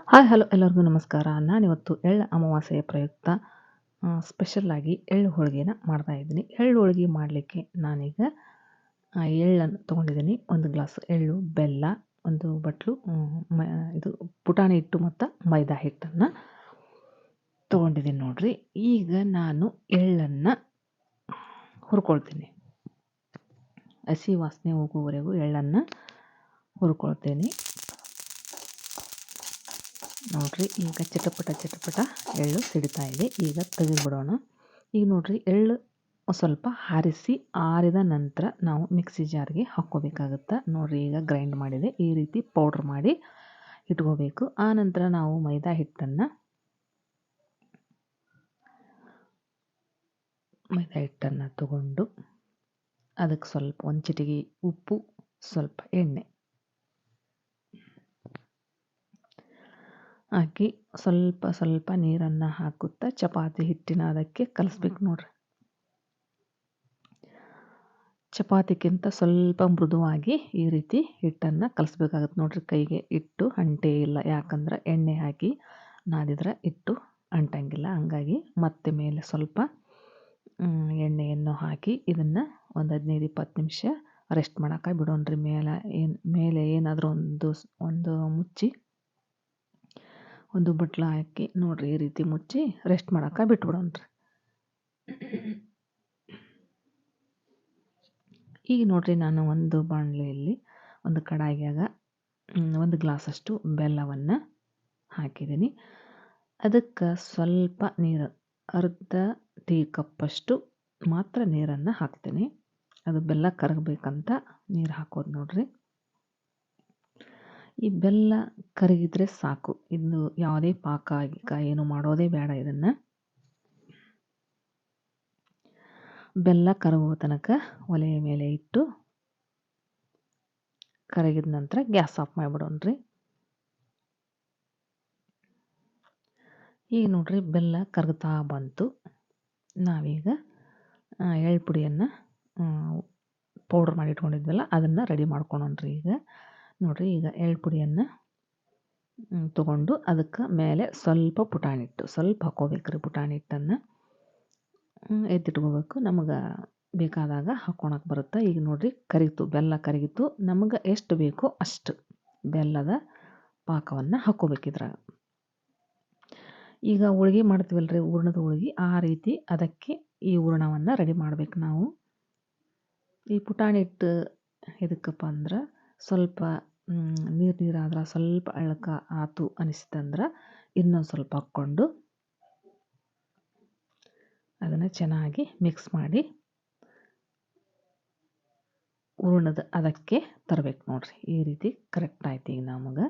Hi hello ಎಲ್ಲರಿಗೂ ನಮಸ್ಕಾರ. ನಾನಿವತ್ತು ಎಳ್ಳು ಅಮಾವಾಸ್ಯೆಯ ಪ್ರಯುಕ್ತ ಸ್ಪೆಷಲ್ಲಾಗಿ ಎಳ್ಳು ಹೋಳಿಗೆನ ಮಾಡ್ತಾಯಿದ್ದೀನಿ. ಎಳ್ಳು ಹೋಳಿಗೆ ಮಾಡಲಿಕ್ಕೆ ನಾನೀಗ ಎಳ್ಳನ್ನು ತೊಗೊಂಡಿದ್ದೀನಿ. 1 ಗ್ಲಾಸ್ ಎಳ್ಳು, ಬೆಲ್ಲ, 1 ಬಟ್ಲು ಇದು ಪುಟಾಣಿ ಹಿಟ್ಟು ಮತ್ತು ಮೈದಾ ಹಿಟ್ಟನ್ನು ತೊಗೊಂಡಿದ್ದೀನಿ ನೋಡ್ರಿ. ಈಗ ನಾನು ಎಳ್ಳನ್ನು ಹುರ್ಕೊಳ್ತೀನಿ. ಹಸಿ ವಾಸನೆ ಹೋಗುವವರೆಗೂ ಎಳ್ಳನ್ನು ಹುರ್ಕೊಳ್ತೀನಿ ನೋಡ್ರಿ. ಈಗ ಚಟಪಟ ಎಳ್ಳು ಸಿಡಿತಾ ಇದೆ. ಈಗ ತೆಗೆದುಬಿಡೋಣ. ಈಗ ನೋಡ್ರಿ, ಎಳ್ಳು ಸ್ವಲ್ಪ ಆರಿದ ನಂತರ ನಾವು ಮಿಕ್ಸಿ ಜಾರ್ಗೆ ಹಾಕ್ಕೋಬೇಕಾಗುತ್ತೆ. ನೋಡ್ರಿ, ಈಗ ಗ್ರೈಂಡ್ ಮಾಡಿದೆ. ಈ ರೀತಿ ಪೌಡ್ರ್ ಮಾಡಿ ಇಟ್ಕೋಬೇಕು. ಆ ನಂತರ ನಾವು ಮೈದಾ ಹಿಟ್ಟನ್ನು ತಗೊಂಡು ಅದಕ್ಕೆ ಸ್ವಲ್ಪ 1 ಚಿಟಿಕೆ ಉಪ್ಪು, ಸ್ವಲ್ಪ ಎಣ್ಣೆ ಹಾಕಿ ಸ್ವಲ್ಪ ನೀರನ್ನು ಹಾಕುತ್ತಾ ಚಪಾತಿ ಹಿಟ್ಟಿನ ಅದಕ್ಕೆ ಕಲಿಸ್ಬೇಕು ನೋಡ್ರಿ. ಚಪಾತಿಗಿಂತ ಸ್ವಲ್ಪ ಮೃದುವಾಗಿ ಈ ರೀತಿ ಹಿಟ್ಟನ್ನು ಕಲಿಸ್ಬೇಕಾಗತ್ತೆ ನೋಡ್ರಿ. ಕೈಗೆ ಹಿಟ್ಟು ಅಂಟೇ ಇಲ್ಲ, ಯಾಕಂದ್ರೆ ಎಣ್ಣೆ ಹಾಕಿ ನಾದಿದ್ರೆ ಹಿಟ್ಟು ಅಂಟಂಗಿಲ್ಲ. ಹಂಗಾಗಿ ಮತ್ತೆ ಮೇಲೆ ಸ್ವಲ್ಪ ಎಣ್ಣೆಯನ್ನು ಹಾಕಿ ಇದನ್ನು ಒಂದು 15-20 ನಿಮಿಷ ರೆಸ್ಟ್ ಮಾಡೋಕೆ ಬಿಡೋಣ್ರಿ. ಮೇಲೆ ಏನಾದರೂ ಒಂದು ಮುಚ್ಚಿ ಒಂದು ಬಟ್ಲ ಹಾಕಿ ನೋಡ್ರಿ, ಈ ರೀತಿ ಮುಚ್ಚಿ ರೆಸ್ಟ್ ಮಾಡೋಕೆ ಬಿಟ್ಬಿಡೋಣ್ರಿ. ಈಗ ನೋಡ್ರಿ, ನಾನು ಒಂದು ಬಾಣಲೆಯಲ್ಲಿ ಒಂದು ಕಡಾಯಿಯಾಗ 1 ಗ್ಲಾಸಷ್ಟು ಬೆಲ್ಲವನ್ನು ಹಾಕಿದ್ದೀನಿ. ಅದಕ್ಕೆ ಸ್ವಲ್ಪ ನೀರು, ಅರ್ಧ ಟೀ ಕಪ್ಪಷ್ಟು ಮಾತ್ರ ನೀರನ್ನು ಹಾಕ್ತೀನಿ. ಅದು ಬೆಲ್ಲ ಕರಗಬೇಕಂತ ನೀರು ಹಾಕೋದು ನೋಡ್ರಿ. ಈ ಬೆಲ್ಲ ಕರಗಿದ್ರೆ ಸಾಕು. ಇದು ಯಾವುದೇ ಪಾಕ ಏನು ಮಾಡೋದೇ ಬೇಡ. ಇದನ್ನು ಬೆಲ್ಲ ಕರಗುವ ತನಕ ಒಲೆಯ ಮೇಲೆ ಇಟ್ಟು ಕರಗಿದ ನಂತರ ಗ್ಯಾಸ್ ಆಫ್ ಮಾಡಿಬಿಡೋಣ್ರಿ. ಈಗ ನೋಡ್ರಿ, ಬೆಲ್ಲ ಕರಗ್ತಾ ಬಂತು. ನಾವೀಗ ಎಳ್ಳು ಪುಡಿಯನ್ನು ಪೌಡ್ರ್ ಮಾಡಿ ಇಟ್ಕೊಂಡಿದ್ವಲ್ಲ ಅದನ್ನು ರೆಡಿ ಮಾಡ್ಕೊಳೋಣ್ರಿ. ಈಗ ನೋಡ್ರಿ, ಈಗ ಎಳ್ಳು ಪುಡಿಯನ್ನು ತಗೊಂಡು ಅದಕ್ಕೆ ಮೇಲೆ ಸ್ವಲ್ಪ ಪುಟಾಣಿ ಹಿಟ್ಟು ಸ್ವಲ್ಪ ಹಾಕ್ಕೋಬೇಕ್ರಿ. ಪುಟಾಣಿ ಹಿಟ್ಟನ್ನು ಎತ್ತಿಟ್ಕೋಬೇಕು. ನಮಗೆ ಬೇಕಾದಾಗ ಹಾಕ್ಕೊಳಕ್ಕೆ ಬರುತ್ತೆ. ಈಗ ನೋಡ್ರಿ, ಬೆಲ್ಲ ಕರಗಿತು. ನಮಗೆ ಎಷ್ಟು ಬೇಕೋ ಅಷ್ಟು ಬೆಲ್ಲದ ಪಾಕವನ್ನು ಹಾಕ್ಕೋಬೇಕಿದ್ರಾಗ. ಈಗ ಹೋಳ್ಗೆ ಮಾಡ್ತೀವಲ್ರಿ, ಹೂರ್ಣದ ಹೋಳ್ಗೆ, ಆ ರೀತಿ ಅದಕ್ಕೆ ಈ ಹೂರ್ಣವನ್ನು ರೆಡಿ ಮಾಡ್ಬೇಕು ನಾವು. ಈ ಪುಟಾಣಿ ಹಿಟ್ಟು ಎದಕ್ಕಪ್ಪ ಅಂದ್ರೆ ಸ್ವಲ್ಪ ನೀರಾದ್ರೆ ಸ್ವಲ್ಪ ಅಳ್ಕ ಆತು ಅನಿಸ್ತಂದ್ರೆ ಇನ್ನೊಂದು ಸ್ವಲ್ಪ ಹಾಕ್ಕೊಂಡು ಅದನ್ನು ಚೆನ್ನಾಗಿ ಮಿಕ್ಸ್ ಮಾಡಿ ಹೂರ್ಣದ ಅದಕ್ಕೆ ತರಬೇಕು ನೋಡ್ರಿ. ಈ ರೀತಿ ಕರೆಕ್ಟ್ ಆಯ್ತು ಈಗ ನಮಗೆ.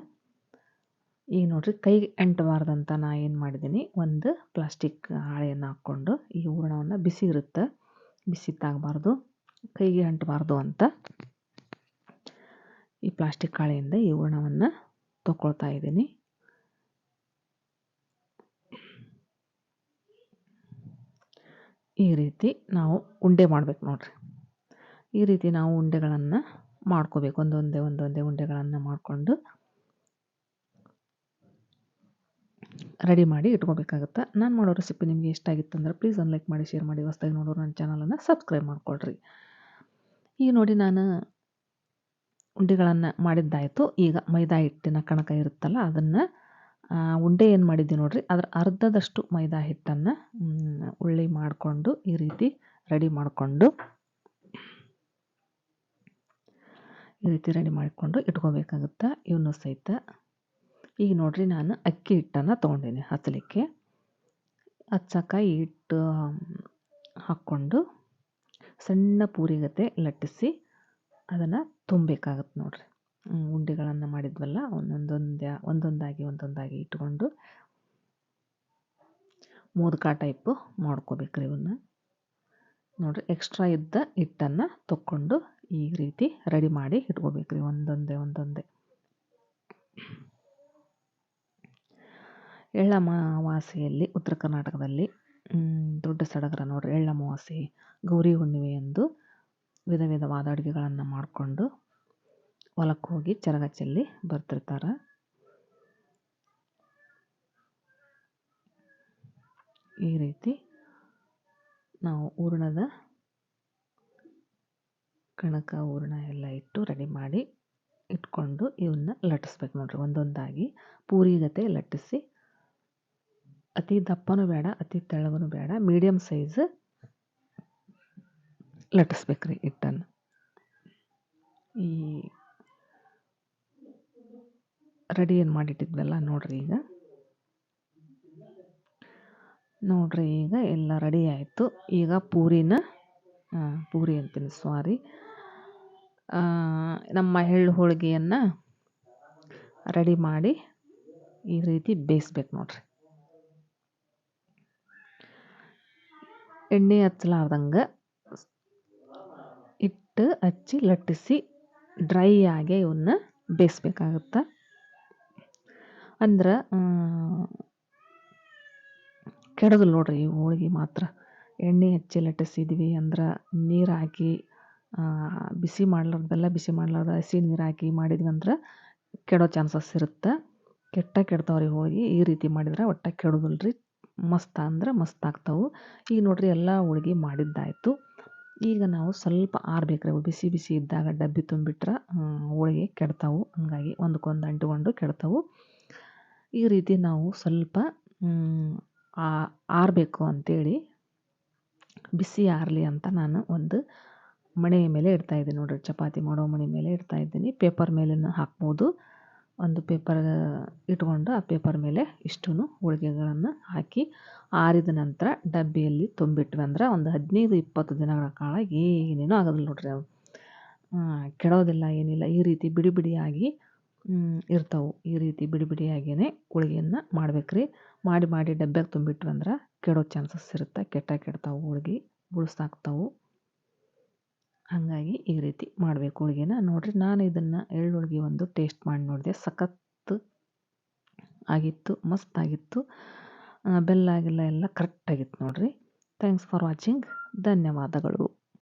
ಈಗ ನೋಡ್ರಿ, ಕೈಗೆ ಅಂಟಬಾರ್ದಂತ ನಾ ಏನು ಮಾಡಿದ್ದೀನಿ, ಒಂದು ಪ್ಲಾಸ್ಟಿಕ್ ಹಾಳೆಯನ್ನು ಹಾಕ್ಕೊಂಡು ಈ ಹೂರ್ಣವನ್ನು ಬಿಸಿ ಇರುತ್ತೆ, ಬಿಸಿ ತಾಗಬಾರ್ದು, ಕೈಗೆ ಅಂಟಬಾರ್ದು ಅಂತ ಈ ಪ್ಲಾಸ್ಟಿಕ್ ಹಾಳೆಯಿಂದ ಈ ಹೂರ್ಣವನ್ನು ತಗೊಳ್ತಾ ಇದ್ದೀನಿ. ಈ ರೀತಿ ನಾವು ಉಂಡೆ ಮಾಡ್ಬೇಕು ನೋಡ್ರಿ. ಈ ರೀತಿ ನಾವು ಉಂಡೆಗಳನ್ನು ಮಾಡ್ಕೋಬೇಕು. ಒಂದೊಂದೇ ಉಂಡೆಗಳನ್ನು ಮಾಡಿಕೊಂಡು ರೆಡಿ ಮಾಡಿ ಇಟ್ಕೋಬೇಕಾಗುತ್ತೆ. ನಾನು ಮಾಡೋ ರೆಸಿಪಿ ನಿಮಗೆ ಇಷ್ಟ ಆಗಿತ್ತು ಅಂದ್ರೆ ಪ್ಲೀಸ್ ಒಂದು ಲೈಕ್ ಮಾಡಿ, ಶೇರ್ ಮಾಡಿ. ಹೊಸದಾಗಿ ನೋಡೋರು ನನ್ನ ಚಾನಲನ್ನು ಸಬ್ಸ್ಕ್ರೈಬ್ ಮಾಡ್ಕೊಳ್ರಿ. ಈಗ ನೋಡಿ, ನಾನು ಉಂಡೆಗಳನ್ನು ಮಾಡಿದ್ದಾಯಿತು. ಈಗ ಮೈದಾ ಹಿಟ್ಟಿನ ಕಣಕ ಇರುತ್ತಲ್ಲ ಅದನ್ನು ಉಂಡೆ ಏನು ಮಾಡಿದ್ದೆ ನೋಡ್ರಿ, ಅದರ ಅರ್ಧದಷ್ಟು ಮೈದಾ ಹಿಟ್ಟನ್ನು ಉಳ್ಳಿ ಮಾಡಿಕೊಂಡು ಈ ರೀತಿ ರೆಡಿ ಮಾಡಿಕೊಂಡು ಇಟ್ಕೋಬೇಕಾಗುತ್ತೆ. ಇವನು ಸಹಿತ ಈಗ ನೋಡ್ರಿ, ನಾನು ಅಕ್ಕಿ ಹಿಟ್ಟನ್ನು ತೊಗೊಂಡಿನಿ ಹಚ್ಚಲಿಕ್ಕೆ. ಹಚ್ಚಕ್ಕೆ ಈ ಹಿಟ್ಟು ಹಾಕ್ಕೊಂಡು ಸಣ್ಣ ಪೂರಿಗತೆ ಲಟ್ಟಿಸಿ ಅದನ್ನು ತುಂಬಬೇಕಾಗತ್ತೆ ನೋಡ್ರಿ. ಉಂಡೆಗಳನ್ನು ಮಾಡಿದ್ವಲ್ಲ ಒಂದೊಂದಾಗಿ ಇಟ್ಕೊಂಡು ಮೋದಕ ಟೈಪು ಮಾಡ್ಕೋಬೇಕ್ರಿ. ಇವನ್ನ ನೋಡ್ರಿ, ಎಕ್ಸ್ಟ್ರಾ ಇದ್ದ ಹಿಟ್ಟನ್ನು ತಕ್ಕೊಂಡು ಈ ರೀತಿ ರೆಡಿ ಮಾಡಿ ಇಟ್ಕೋಬೇಕ್ರಿ. ಒಂದೊಂದೇ ಎಳ್ಳಮಾವಾಸ್ಯೆಯಲ್ಲಿ ಉತ್ತರ ಕರ್ನಾಟಕದಲ್ಲಿ ದೊಡ್ಡ ಸಡಗರ ನೋಡ್ರಿ. ಎಳ್ಳಮಾವಾಸ್ಯೆ, ಗೌರಿ ಹುಣ್ಣಿಮೆ ಎಂದು ವಿಧವಾದ ಅಡುಗೆಗಳನ್ನು ಮಾಡಿಕೊಂಡು ಹೊಲಕ್ಕೆ ಹೋಗಿ ಚರಗ ಚೆಲ್ಲಿ ಬರ್ತಿರ್ತಾರೆ. ಈ ರೀತಿ ನಾವು ಹೂರಣದ ಕಣಕ ಹೂರಣ ಎಲ್ಲ ಇಟ್ಟು ರೆಡಿ ಮಾಡಿ ಇಟ್ಕೊಂಡು ಇವನ್ನ ಲಟ್ಟಿಸ್ಬೇಕು ನೋಡ್ರಿ. ಒಂದೊಂದಾಗಿ ಪೂರಿಗತೆ ಲಟ್ಟಿಸಿ, ಅತಿ ದಪ್ಪನೂ ಬೇಡ ಅತಿ ತೆಳ್ಳಗನೂ ಬೇಡ, ಮೀಡಿಯಮ್ ಸೈಜ್ ಲಟ್ಟಿಸ್ಬೇಕ್ರಿ ಹಿಟ್ಟನ್ನು. ಈ ರೆಡಿ ಏನು ಮಾಡಿಟ್ಟಿದ್ವಲ್ಲ ನೋಡ್ರಿ ಈಗ ಎಲ್ಲ ರೆಡಿ ಆಯಿತು. ಈಗ ಪೂರಿ ಅಂತೀನಿ ಸಾರಿ, ನಮ್ಮ ಎಳ್ಳು ಹೋಳಿಗೆಯನ್ನು ರೆಡಿ ಮಾಡಿ ಈ ರೀತಿ ಬೇಯಿಸ್ಬೇಕು ನೋಡ್ರಿ. ಎಣ್ಣೆ ಹಚ್ಚಲಾರ್ದಂಗೆ ಹಿಟ್ಟು ಹಚ್ಚಿ ಲಟ್ಟಿಸಿ ಡ್ರೈ ಆಗಿ ಇವನ್ನ ಬೇಯಿಸ್ಬೇಕಾಗತ್ತೆ. ಅಂದ್ರೆ ಕೆಡೋದಿಲ್ಲ ನೋಡ್ರಿ ಈ ಹೋಳಿಗೆ ಮಾತ್ರ. ಎಣ್ಣೆ ಹಚ್ಚಿ ಲಟ್ಟಿಸಿದ್ವಿ ಅಂದ್ರೆ ನೀರು ಹಾಕಿ ಬಿಸಿ ಮಾಡ್ಲಾರ್ದೆಲ್ಲ ಬಿಸಿ ಮಾಡ್ಲಾರ್ದ ಹಸಿ ನೀರು ಹಾಕಿ ಮಾಡಿದ್ವಿ ಅಂದ್ರೆ ಕೆಡೋ ಚಾನ್ಸಸ್ ಇರುತ್ತೆ. ಕೆಡ್ತಾವ್ರಿ ಹೋಳಿಗೆ. ಈ ರೀತಿ ಮಾಡಿದ್ರೆ ಒಟ್ಟ ಕೆಡೋದಿಲ್ಲ ರೀ. ಮಸ್ತ್ ಅಂದ್ರೆ ಮಸ್ತ್ ಆಗ್ತಾವೆ. ಈಗ ನೋಡ್ರಿ ಎಲ್ಲ ಹೋಳಿಗೆ ಮಾಡಿದ್ದಾಯಿತು. ಈಗ ನಾವು ಸ್ವಲ್ಪ ಆರ್ಬೇಕ್ರಿ. ಅವು ಬಿಸಿ ಬಿಸಿ ಇದ್ದಾಗ ಡಬ್ಬಿ ತುಂಬಿಟ್ರೆ ಹೋಳಿಗೆ ಕೆಡ್ತಾವೆ. ಹಂಗಾಗಿ ಒಂದಕ್ಕೊಂದು ಅಂಟುಕೊಂಡು ಕೆಡ್ತಾವೆ. ಈ ರೀತಿ ನಾವು ಸ್ವಲ್ಪ ಆರಬೇಕು ಅಂತೇಳಿ ಬಿಸಿ ಆರಲಿ ಅಂತ ನಾನು ಒಂದು ಮಣೆ ಮೇಲೆ ಇಡ್ತಾಯಿದ್ದೀನಿ ನೋಡ್ರಿ. ಚಪಾತಿ ಮಾಡೋ ಮಣೆ ಮೇಲೆ ಇಡ್ತಾಯಿದ್ದೀನಿ. ಪೇಪರ್ ಮೇಲೆನೂ ಹಾಕ್ಬೋದು. ಒಂದು ಪೇಪರ್ ಇಟ್ಕೊಂಡು ಆ ಪೇಪರ್ ಮೇಲೆ ಇಷ್ಟೂ ಹೋಳಿಗೆಗಳನ್ನು ಹಾಕಿ ಆರಿದ ನಂತರ ಡಬ್ಬಿಯಲ್ಲಿ ತುಂಬಿಟ್ವಿ ಅಂದ್ರೆ ಒಂದು 15-20 ದಿನಗಳ ಕಾಲ ಏನೇನೂ ಆಗೋದಿಲ್ಲ ನೋಡ್ರಿ. ಅವು ಕೆಡೋದಿಲ್ಲ, ಏನಿಲ್ಲ. ಈ ರೀತಿ ಬಿಡಿ ಬಿಡಿಯಾಗಿ ಇರ್ತಾವೆ. ಈ ರೀತಿ ಬಿಡಿ ಬಿಡಿಯಾಗಿಯೇ ಹೋಳಿಗೆಯನ್ನು ಮಾಡ್ಬೇಕ್ರಿ. ಮಾಡಿ ಡಬ್ಬ್ಯಾಗ ತುಂಬಿಟ್ವಿ ಅಂದ್ರೆ ಕೆಡೋ ಚಾನ್ಸಸ್ ಇರುತ್ತೆ. ಕೆಡ್ತಾವೆ ಹೋಳಿಗೆ, ಬುಳ್ಸಾಗ್ತಾವೆ. ಹಾಗಾಗಿ ಈ ರೀತಿ ಮಾಡಬೇಕು ಹೋಳಿಗೆನ. ನೋಡ್ರಿ ನಾನು ಇದನ್ನು ಎಳ್ಳು ಹೋಳಿಗೆ ಒಂದು ಟೇಸ್ಟ್ ಮಾಡಿ ನೋಡಿದೆ. ಸಖತ್ತು ಆಗಿತ್ತು, ಮಸ್ತ್ ಆಗಿತ್ತು. ಬೆಲ್ಲ ಗಿಲ್ಲ ಎಲ್ಲ ಕರೆಕ್ಟಾಗಿತ್ತು ನೋಡ್ರಿ. Thanks for watching. ಧನ್ಯವಾದಗಳು.